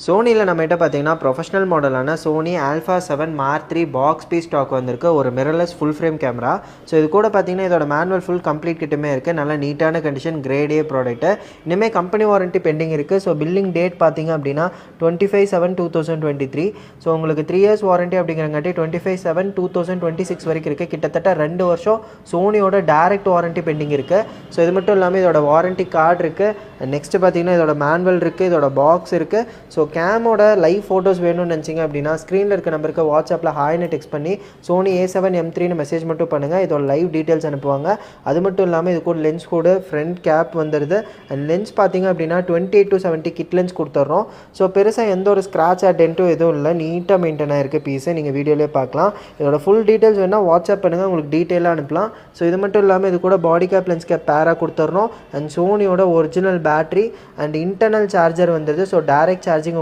சோனியில் நம்மகிட்ட பார்த்தீங்கன்னா ப்ரொஃபஷனல் மாடலான Sony Alpha 7 mark 3 box piece stock வந்திருக்கு. ஒரு mirrorless full frame camera. So இது கூட பார்த்தீங்கன்னா இதோட மேனுவல் ஃபுல் கம்ப்ளீட் கிட்டுமே இருக்குது. நல்ல நீட்டான கண்டிஷன், கிரேட் ஏ ப்ராடக்ட்டு. இனிமேல் கம்பெனி வாரண்ட்டி பெண்டிங் இருக்குது. ஸோ பில்லிங் டேட் பார்த்தீங்க அப்படின்னா 25/7/2023. ஸோ உங்களுக்கு 3 இயர்ஸ் வாரண்ட்டி அப்படிங்கிறங்காட்டி 25/7/2026 வரைக்கும் இருக்குது. கிட்டத்தட்ட 2 வருஷம் சோனியோட டேரக்ட் வாரண்ட்டி பெண்டிங் இருக்குது. ஸோ இது மட்டும் இல்லாமல் இதோட வாரண்ட்டி கார்டு இருக்குது. நெக்ஸ்ட் பார்த்தீங்கன்னா இதோட மேனுவல் இருக்குது, இதோட பாக்ஸ் இருக்குது. ஸோ கேமோட லைவ் ஃபோட்டோஸ் வேணும்னு நினச்சிங்க அப்படின்னா ஸ்க்ரீனில் இருக்க நம்பருக்கு வாட்ஸ்அப்பில் ஹாய்னு டெக்ஸ்ட் பண்ணி Sony A7 M3ன்னு மெசேஜ் மட்டும் பண்ணுங்கள். இதோட லைவ் டீட்டெயில்ஸ் அனுப்புவாங்க. அது மட்டும் இல்லாமல் இது கூட லென்ஸ் கூட ஃப்ரண்ட் கேப் வந்துடுது. அண்ட் லென்ஸ் பார்த்தீங்க அப்படின்னா 28-70 கிட் லென்ஸ் கொடுத்துட்றோம். ஸோ பெருசாக எந்த ஒரு ஸ்க்ராட்ச் டென்ட்டும் எதுவும் இல்லை. நீட்டாக மெயின்டைன் ஆகிருக்கு பீஸை. நீங்கள் வீடியோலேயே பார்க்கலாம். இதோட ஃபுல் டீட்டெயில்ஸ் வேணால் வாட்ஸ்அப் பண்ணுங்கள், உங்களுக்கு டீட்டெயிலாக அனுப்பலாம். ஸோ இது மட்டும் இல்லாமல் இது கூட பாடி கேப் லென்ஸ் கேப் பேராக கொடுத்துட்றோம். அண்ட் சோனியோட original battery and internal charger வந்துடுது. So direct charging